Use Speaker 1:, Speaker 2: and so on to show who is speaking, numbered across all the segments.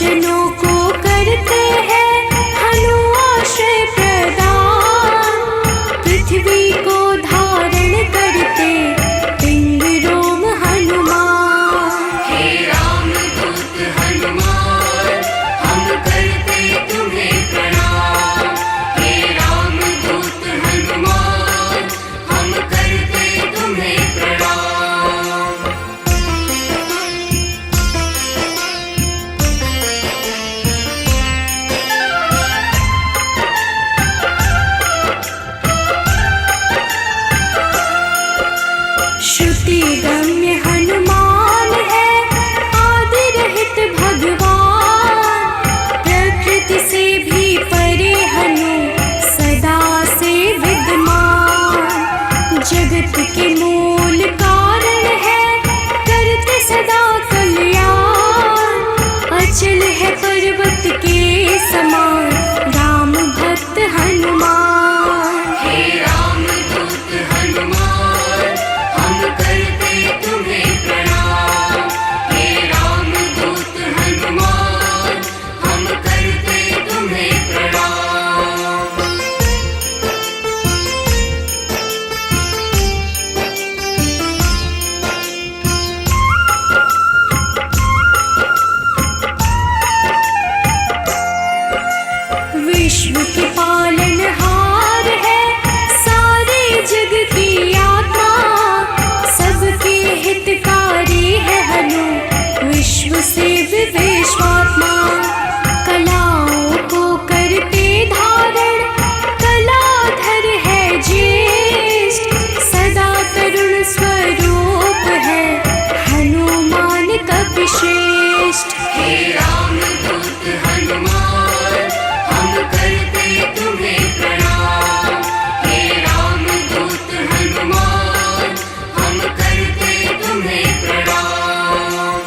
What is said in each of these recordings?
Speaker 1: सज्जनों को करते हैं हनु आश्रय प्रदान। पृथ्वी को धारण करते पिंड रोम हनुमान।
Speaker 2: हे रामदूत हनुमान, हम करते तुम्हें प्रणाम। हे रामदूत हनुमान, हम करते तुम्हें प्रणाम।
Speaker 1: श्रुति गम्य हनुमान है आदि रहित भगवान। प्रकृति से भी परे हनु सदा से विद्यमान। जगत के मूल कारण है करते सदा कल्याण। अचल है पर्वत के समान राम भक्त हनुमान।
Speaker 2: हे रामदूत हनुमान, हम करते तुम्हें प्रणाम। हे रामदूत हनुमान, हम करते तुम्हें प्रणाम।
Speaker 1: विश्व के पालनहार है सारे जग की आत्मा। सबके हितकारी है हनु विश्व से विश्वात्मा। कलाओं को करते धारण कलाधर है ज्येष्ठ। सदा तरुण स्वरूप है हनुमान कपिश्रेष्ठ।
Speaker 2: हे रामदूत हनुमान, हम करते तुम्हें प्रणाम। हे रामदूत हनुमान, हम करते तुम्हें प्रणाम।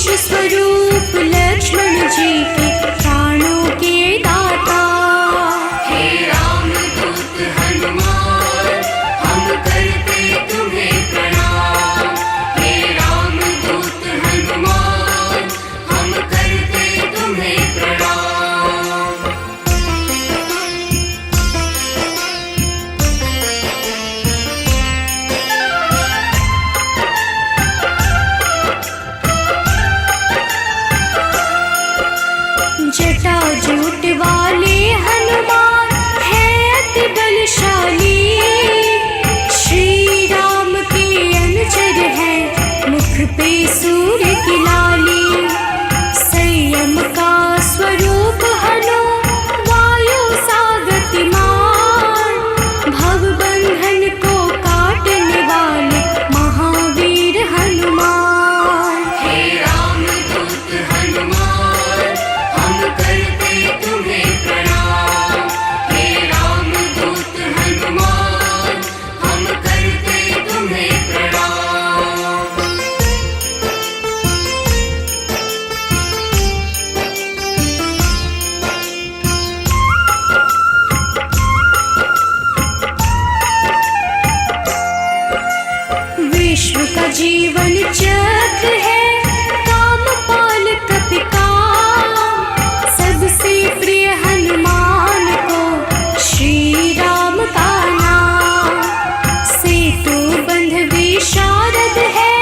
Speaker 1: स्वरूप लक्ष्मण जी के प्राणों के दाता।
Speaker 2: हे रामदूत हनुमान हम करते तुम्हें प्रणाम। हे रामदूत हनुमान हम करते तुम्हें प्रणाम।
Speaker 1: जटाजूट वाले हनुमान हैं अति बलशाली, श्री राम के अनुचर हैं मुख पे सूर्य की लाली। संयम का स्वरूप हनु वायु सा गतिमान, भव बंधन को काटने वाले महावीर हनुमान।
Speaker 2: हे रामदूत हनुमान हम करते तुम्हें प्रणाम। हे रामदूत हनुमान हम करते तुम्हें प्रणाम।
Speaker 1: विश्व का जीवन चक्र है कामपाल कपिकाम, सबसे प्रिय हनुमान को श्री राम का नाम। सेतु बंध विशारद है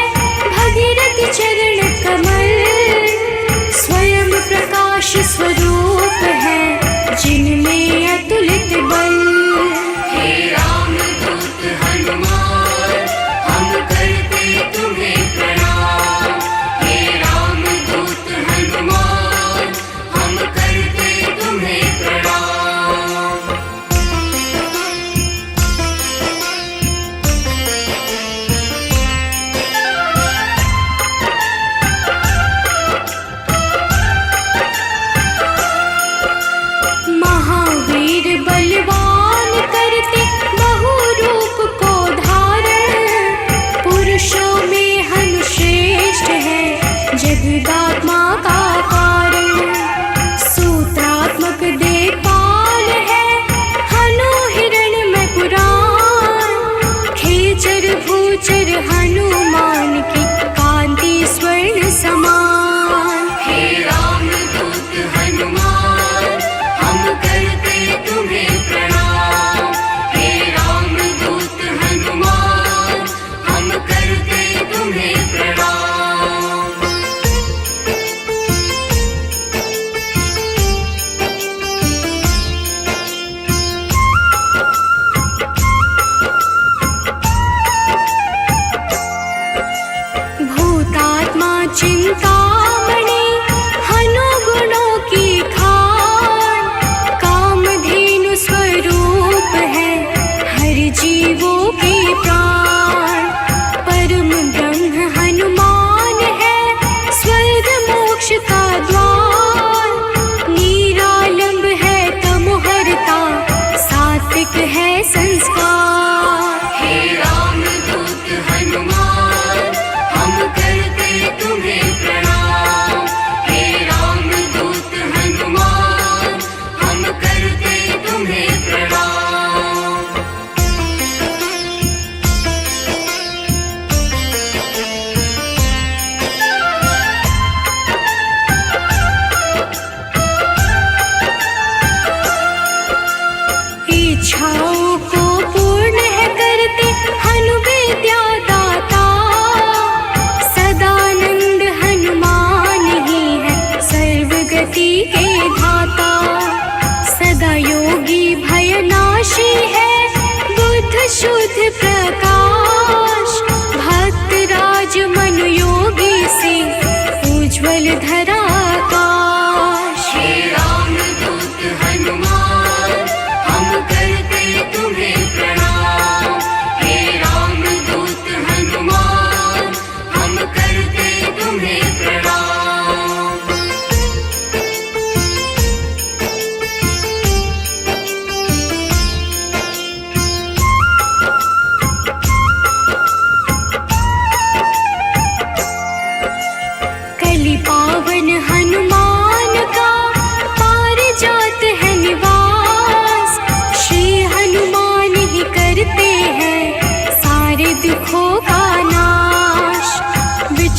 Speaker 1: भगीरथ चरण कमल, स्वयं प्रकाश स्वरूप है जिनमें अतुलित बल।
Speaker 2: हे रामदूत हनुमान हम करते तुम्हें प्रणाम। हे रामदूत हनुमान हम करते तुम्हें प्रणाम।
Speaker 1: महावीर बलवान करते बहुरूप को धारण, पुरुषों में हनु श्रेष्ठ है जगदात्मा का कारण। सूत्रात्मक देवपाल है हनु हिरण्मय पुराण, खेचर भूचर हनुमान की कांति स्वर्ण समान।
Speaker 2: हे रामदूत हनुमान हम करते तुम्हें प्रणाम। हे रामदूत हनुमान हम करते तुम्हें प्रणाम।
Speaker 1: भूतात्मा चिंतामणि हनु गुणों की खान, कामधेनु स्वरूप है हर जीवों के प्राण। परम ब्रह्म हनुमान है स्वर्ग मोक्ष का द्वार, निरालंब है तमोहरता सात्विक है संस्कार।
Speaker 2: हे रामदूत हनुमान हम करते तुम्हें प्रणाम।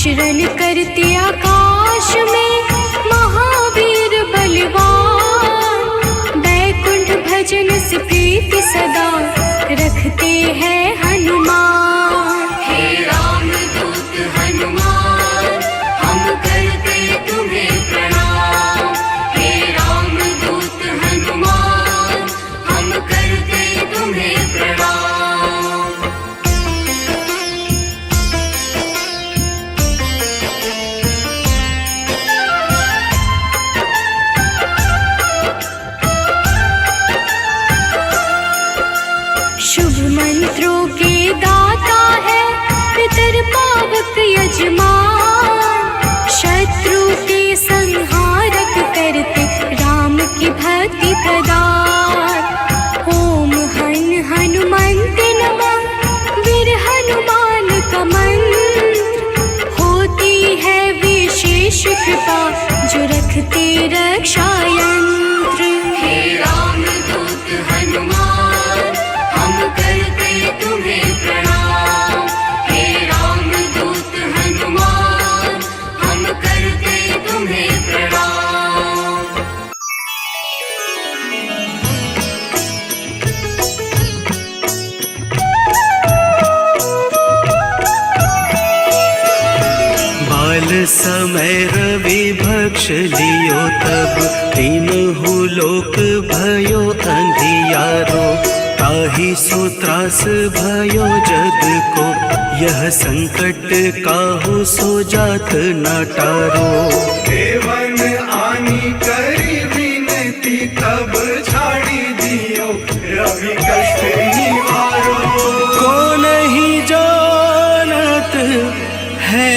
Speaker 1: विचरण करते आकाश में महावीर बलवान, बैकुंठ भजन से प्रीति सदा रखते हैं हनुमान।
Speaker 2: हे रामदूत हनुमान, हम करते तुम्हें प्रणाम। हे रामदूत हनुमान, हम करते तुम्हें प्रणाम।
Speaker 1: शुभ मंत्रों के दाता है पितर पावक यजमान, शत्रु के संहारक करते राम की भक्ति प्रदान। ओम हन हनुमन्ते नमः, वीर हनुमान का मंत्र, होती है विशेष कृपा जो रखते रक्षा यंत्र।
Speaker 2: हे रामदूत हनुमान, हम करते तुम्हें प्रणाम। हे रामदूत हनुमान, हम करते तुम्हें प्रणाम।
Speaker 3: बाल समय रवि भक्ष लियो तब, तीनहु लोक भयो अंधियारो। ताहि सो त्रास भयो जग को, यह संकट काहू सो जात न टारो।
Speaker 4: देवन आनी करी विनती, तब छाड़ी दियो रवि कष्ट निवारो।
Speaker 3: को नहीं जानत है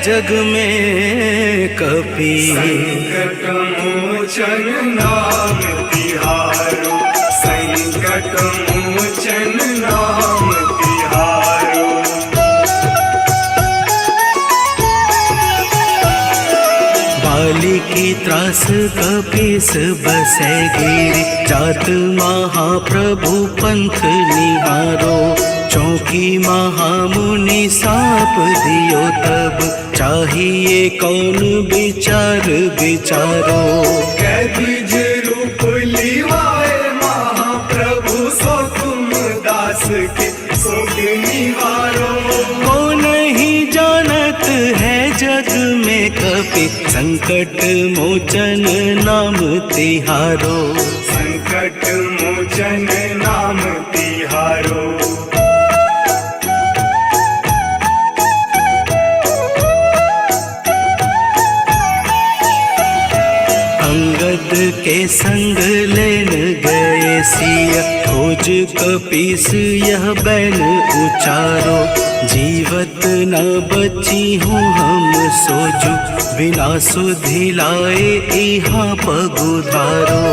Speaker 3: जग में कपि,
Speaker 4: संकट मोचन नाम तिहारो। संकट मोचन नाम तिहारो।
Speaker 3: बाली की त्रास कपीस बसै गिरि, जात महाप्रभु पंथ निहारो। चौकी महामुनि साप दियो तब, चाहिए कौन विचार विचारो।
Speaker 4: कैदिज रूप लिवाए महाप्रभु, सो तुम दास के शोक निवारो।
Speaker 3: को नहीं जानत है जग में कपि, संकट मोचन नाम तिहारो।
Speaker 4: संकट मोचन नाम तिहारो।
Speaker 3: अंगद के संग लेन गए सिया, खोज कपीस यह बैन उचारो। जीवत न बची हूँ हम सोजू, बिना सुधि लाए इहाँ पगुधारो।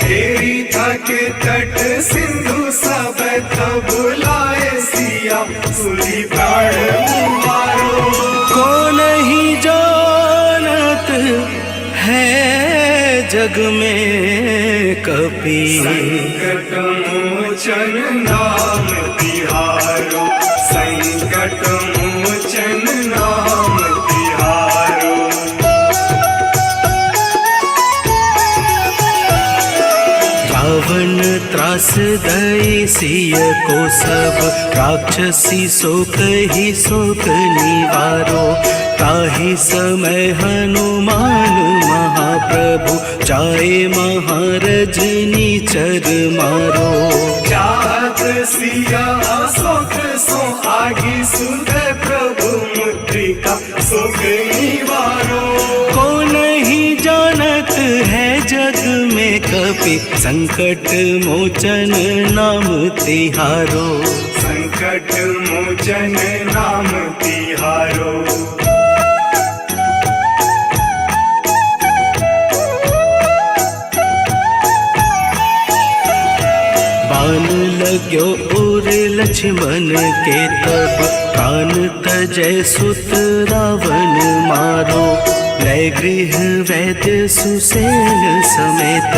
Speaker 4: तेरी थके तट सिंधु सब तब लाए सिया, सुली प्राण मारो।
Speaker 3: को नहीं जानत है जग में कपि,
Speaker 4: संकट मोचन नाम तिहारो। संकट मोचन नाम तिहारो।
Speaker 3: रावण त्रास दई सिय को सब, राक्षसी शोक ही शोक निवारो। ताहि समय हनुमान महाप्रभु, जाए महारजनी चर मारो।
Speaker 4: चाहत सिया शोक सो आगी, सुध प्रभु मुद्रिका शोक निवारो।
Speaker 3: को नहीं जानत है जग में कपि, संकट मोचन नाम तिहारो।
Speaker 4: संकट मोचन नाम तिहारो।
Speaker 3: बाण लाग्यो उर लक्ष्मण के तब, प्राण तजय सुत रावण मारो। लय गृह वैद्य सुसेन समेत,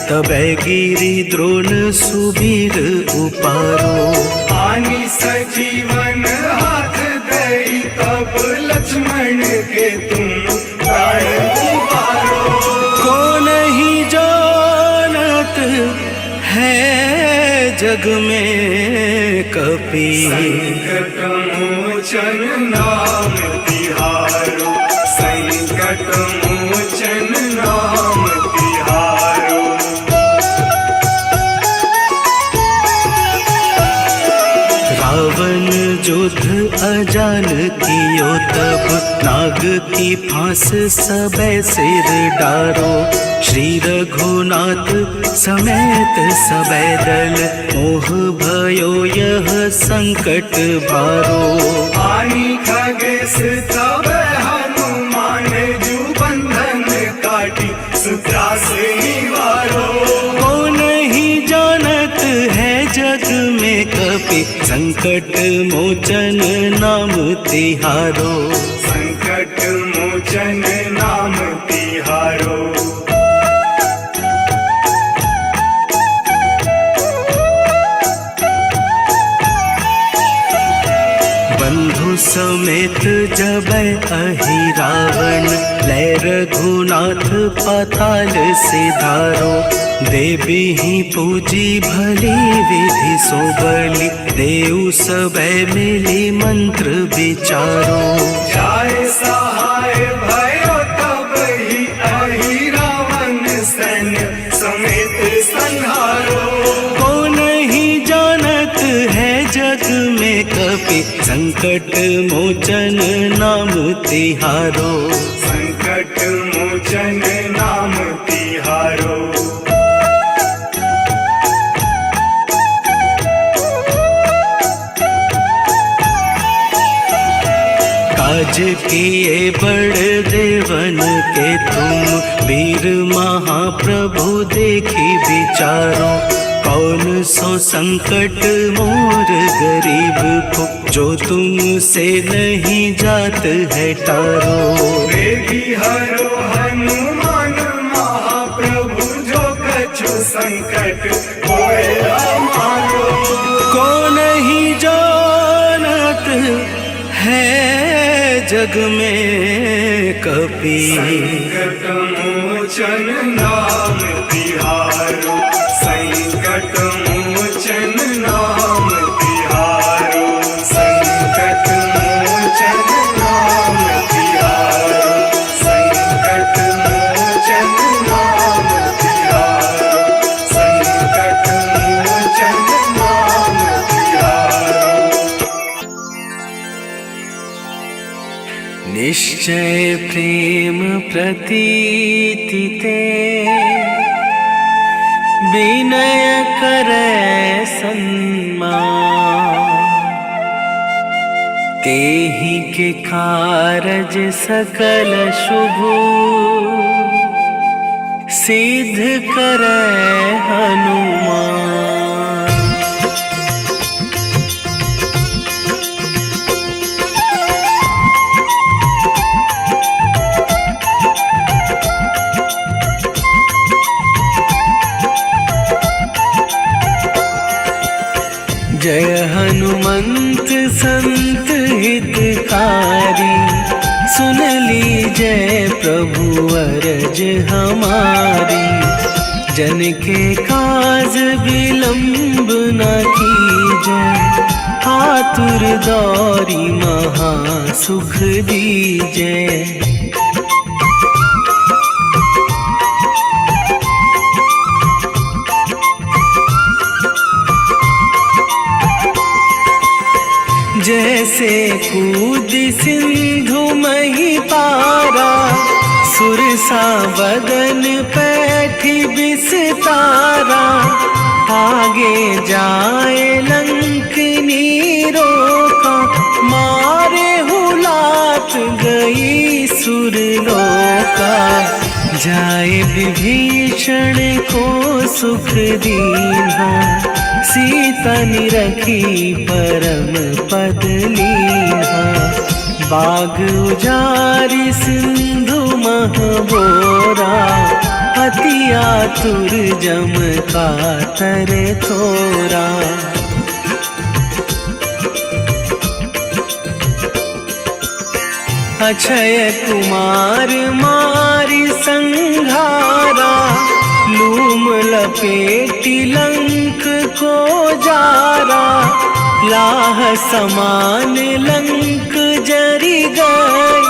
Speaker 3: तबै गिरि द्रोण सुबीर उपारो।
Speaker 4: आनी सजीवन हाथ दई तब लक्ष्मण के तुम प्राण उबारो।
Speaker 3: को नहीं जानत है जग में कपि,
Speaker 4: संकट मोचन नाम तिहारो, संकट मोचन नाम तिहारो।
Speaker 3: रावण युद्ध अजान कियो तब, नाग की फांस सबे सिर डारो। श्री रघुनाथ समेत सबे दल, मोह भयो यह संकट भारो।
Speaker 4: आनी खगेश तब हनुमान, जू बंधन काटी सुत्रास निवारो।
Speaker 3: को नहीं जानत है जग में कपि, संकट मोचन नाम तिहारो।
Speaker 4: संकट मोचन नाम तिहारो।
Speaker 3: बंधु समेत जबै अहि रावण, लै रघुनाथ पाताल सिधारो। देवी ही पूजी भली विधि सो बलि, देव सबे मिली मंत्र विचारो।
Speaker 4: जाय सहाय भयो तब ही अहि रावण सैन्य समेत संहारो।
Speaker 3: को नहीं जानत है जग में कपि, संकट मोचन नाम तिहारो।
Speaker 4: संकट मोचन नाम तिहारो।
Speaker 3: काज किए बड़ देवन के तुम, वीर महाप्रभु देखी विचारो। कौन सो संकट मोर गरीब को, जो तुमसे नहीं जात है टारो।
Speaker 4: वेगी हरो हनुमान महाप्रभु, जो कछु संकट होए हमारो।
Speaker 3: को नहीं जानत है जग में कपि,
Speaker 4: संकट मोचन नाम तिहारो। संकट मोचन नाम तिहारो। संकट मोचन नाम तिहारो। संकट मोचन नाम तिहारो। संकट मोचन नाम तिहारो।
Speaker 3: निश्चय प्रेम प्रतीति ते, विनय करे सन्मान। तेहि के कारज सकल शुभ, सिद्ध करे हनुमान। जय हनुमंत संत हितकारी, सुन लीजय प्रभु अरज हमारी। जन के काज विलंब न कीजय, आतुर दौरी महा सुख दीजय। जैसे कूद सिंधु मही पारा, सुरसा बदन पैठी बिस्तारा। आगे जाए लंकनी रोका, मारे हुलात गई सुरलोका। जाए विभीषण को सुख दीन्हा, सीता निरखी परम पद लीन्हा। बाग उजारी सिंधु महबोरा, अति आतुर जम का तर थोरा। अक्षय कुमार मारी संघारा, लूम लपेटी लंक को जारा, लाह समान लंक जरी गई,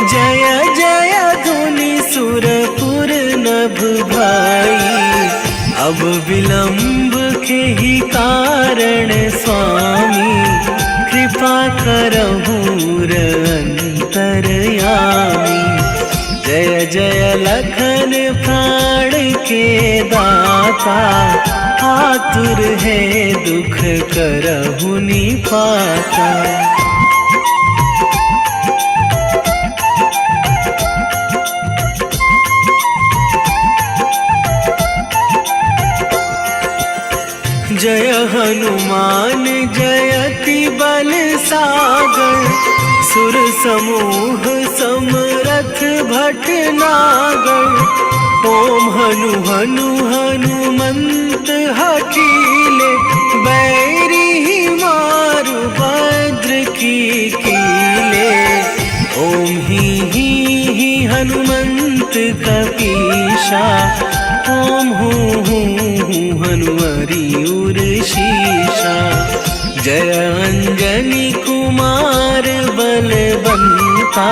Speaker 3: जय जय धुनि सुरपुर नभ भाई। अब विलंब के ही कारण स्वामी, कृपा करहु अंतरयामी। जय जय लखन प्राण के दाता, आतुर है दुख करहु निपाता। जय हनुमान जयति बल सागर, सुर समूह समरथ भटनागर। ओम हनु हनु हनुमंत हठीले, बैरी मारु भद्र की कीले। ओम ही हनुमंत कपीशा, ओम हूँ हनुमरी उर शीशा। जय अंजनी कुमार बलवंता,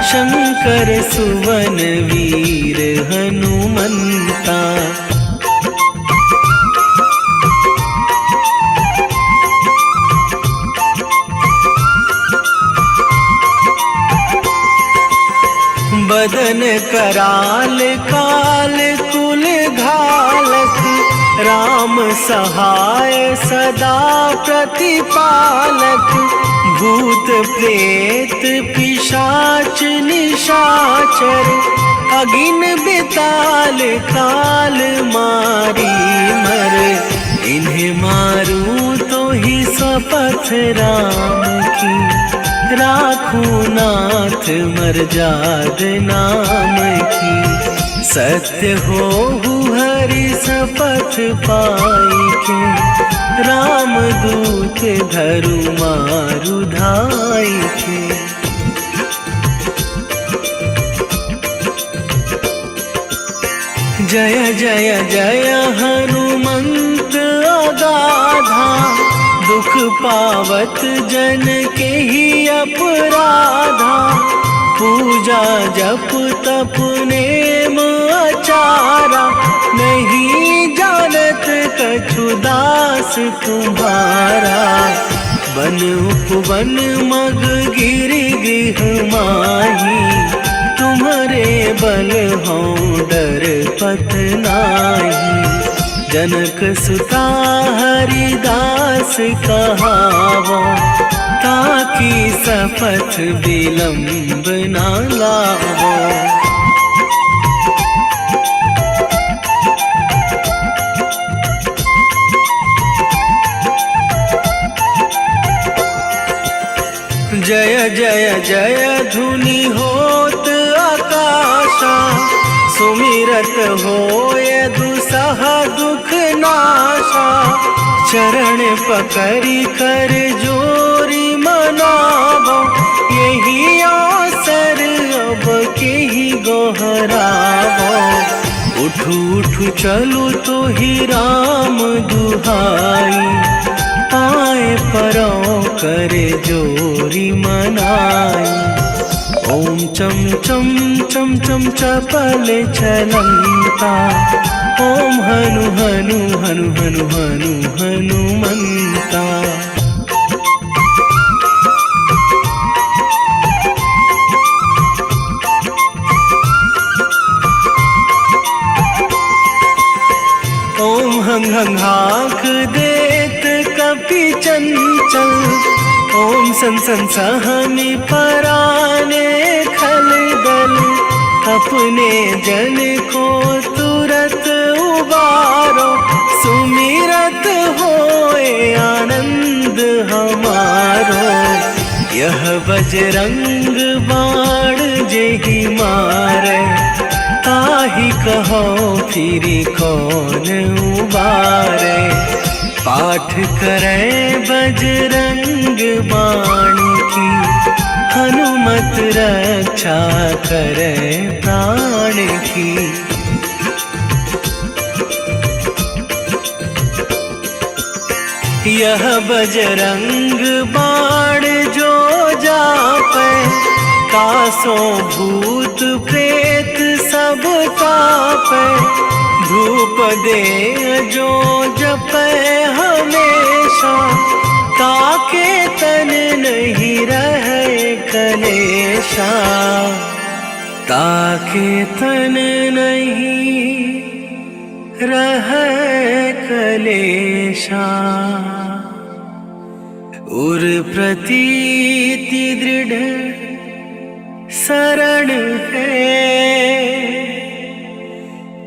Speaker 3: शंकर सुवन वीर हनुमंता। बदन कराल काल कुल घालक, राम सहाय सदा प्रतिपालक। भूत प्रेत पिशाच निशाचर, अगिन बिताल काल मारी मर। इन्हें मारूं तो ही स्वपथ राम की, राखूं नाथ मर्याद नाम की। सत्य होहु हरि शपथ पाई के, राम दूत धरु मारु धाई के। जय जय जय हनुमंत अगाधा, दुख पावत जन के ही अपराधा। पूजा जप तप नेम आचारा, नहीं जानत कछु दास तुम्हारा। बन उपवन मग गिर गृह माही, तुम्हारे बल हो डर पत नाही। जनक सुता हरिदास कहावो, ताकि शपथ विलंब ना लावो। जय जय जय धुनि होत आकाशा, सुमिरत होय दुसह दुख नाशा। चरण पकड़ी कर जोरी मनावो, यही अवसर अब के ही गोहरावो। उठू उठू चलू तो ही राम दुहाई, आए परो करे जोरी मनाई। ओम चम चम चम चम चपल चलंता, ओम हनु हनु हनु हनु हनु हनुमंता। ओम हंग हंग हाक देत कपि चंचल, ओम सन सन सहनी पराने खल दल। अपने जन को तुरत उबारो, सुमिरत होए आनंद हमारो। यह बजरंग बाण जेहि मारे, ताहि कहो फिरि कौन उबारे। पाठ करें बजरंग बाण की, हनुमत रक्षा करे प्राण की। यह बजरंग बाण जो जापै, कासों भूत प्रेत सब कापै। धूप दे जो जपै हमेशा, ताके तन नहीं रहे कलेशा। ताके तन नहीं रहे कलेशा। उर प्रतीति दृढ़ शरण है,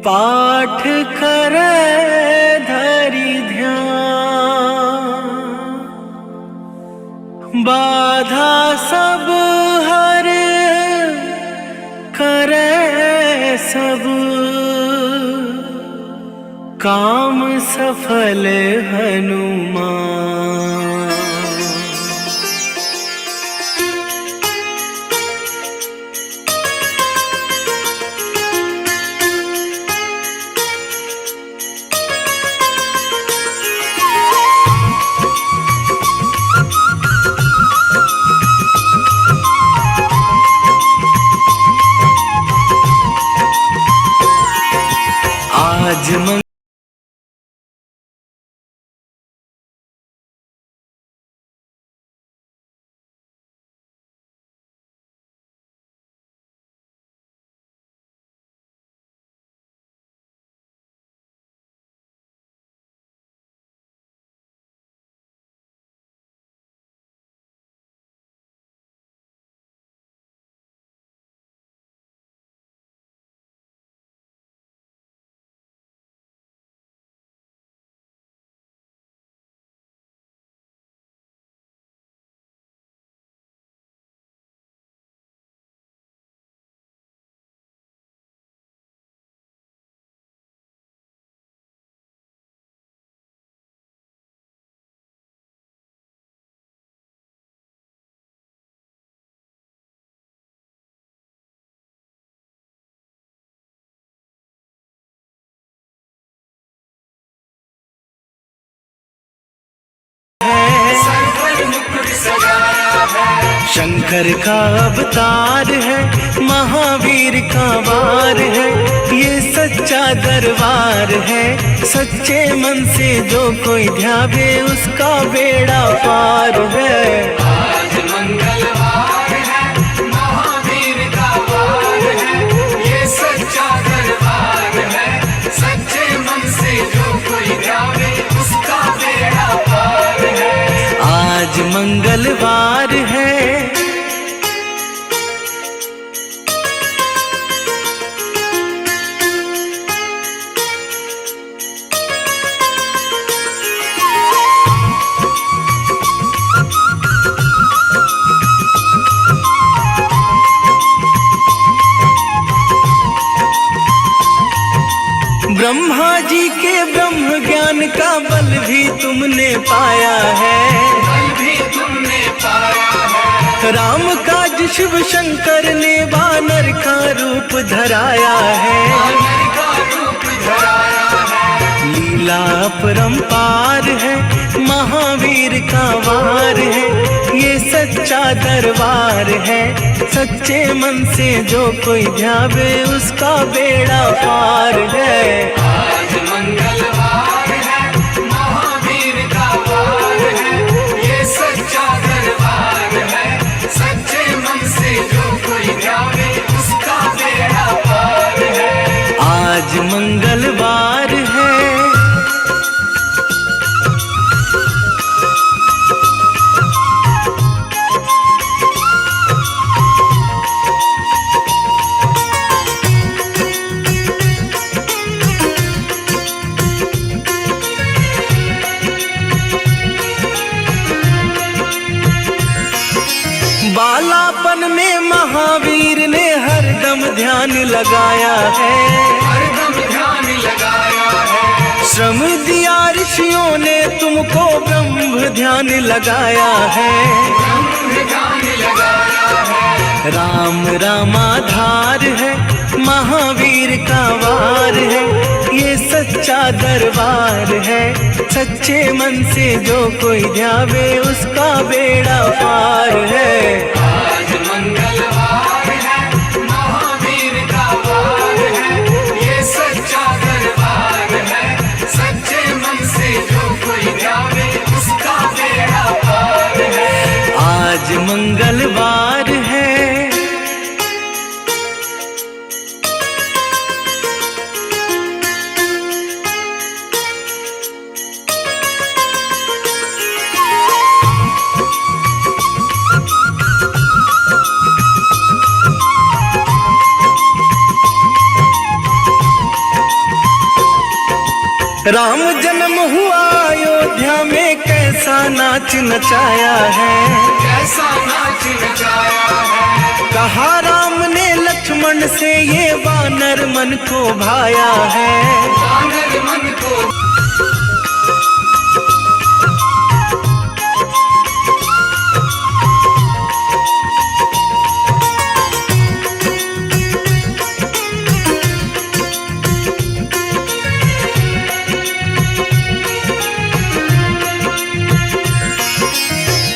Speaker 3: पाठ करे धरि ध्यान। बाधा सब हर करे सब, काम सफल हनुमान। आज शंकर का अवतार है, महावीर का वार है। ये सच्चा दरबार है, सच्चे मन से जो कोई ध्यावे उसका बेड़ा पार है।
Speaker 4: आज मंगलवार है, महावीर का वार है। ये सच्चा दरबार है, सच्चे मन से जो कोई ध्यावे उसका बेड़ा पार है।
Speaker 3: आज मंगलवार है, ब्रह्मा जी के ब्रह्म ज्ञान का बल भी तुमने पाया है।
Speaker 4: बल भी तुमने पाया है।
Speaker 3: राम काज शिव शंकर ने वानर का रूप धराया है।
Speaker 4: वानर का रूप धराया है।
Speaker 3: लीला अपरंपार है, महावीर का वार है। ये सच्चा दरबार है, सच्चे मन से जो कोई ध्यावे उसका बेड़ा पार है।
Speaker 4: आज मंगलवार है, महावीर का वार है। ये सच्चा दरबार है, सच्चे मन से जो कोई ध्यावे उसका बेड़ा पार है।
Speaker 3: आज मंगलवार है, बालापन में महावीर ने हरदम ध्यान लगाया है।
Speaker 4: हरदम ध्यान लगाया है।
Speaker 3: श्रम दिया ऋषियों ने तुमको, ब्रह्म ध्यान लगाया है।
Speaker 4: ब्रह्म ध्यान जगाया है।
Speaker 3: राम रामाधार है, महावीर का वार है, ये सच्चा दरबार है। सच्चे मन से जो कोई ध्यावे उसका बेड़ा पार है।
Speaker 4: आज मंगलवार है, महावीर का वार है, ये सच्चा दरबार है। सच्चे मन से जो कोई ध्यावे उसका बेड़ा पार है।
Speaker 3: आज मंगलवार है। राम जन्म हुआ अयोध्या में, कैसा नाच नचाया है।
Speaker 4: कैसा नाच नचाया है।
Speaker 3: कहा राम ने लक्ष्मण से, ये वानर मन को भाया है।
Speaker 4: वानर मन को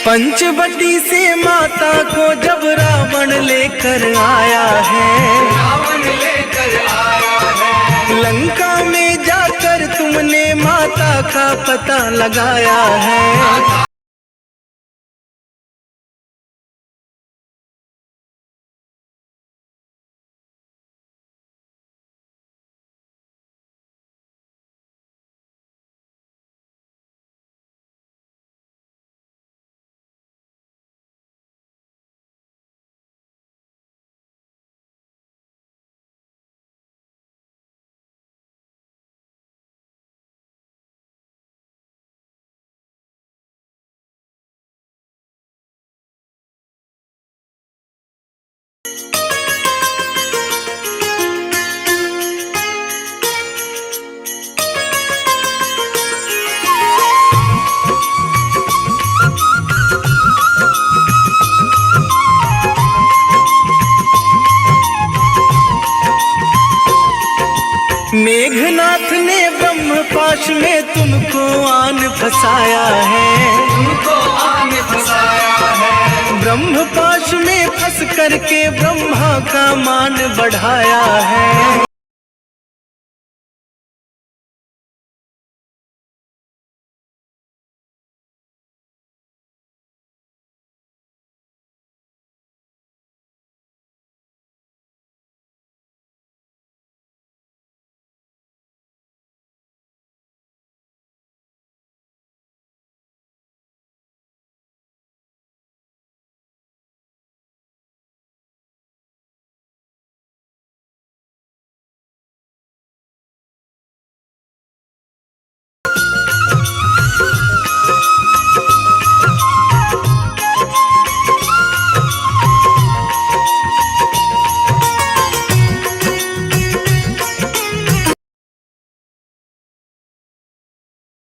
Speaker 3: पंचवटी से माता को जब रावण लेकर आया है।
Speaker 4: रावण लेकर आया है।
Speaker 3: लंका में जाकर तुमने माता का पता लगाया है। मेघनाथ ने ब्रह्मपाश में तुमको आन फंसाया है।
Speaker 4: तुमको आन फंसाया है।
Speaker 3: ब्रह्मपाश में फंस करके ब्रह्मा का मान बढ़ाया है।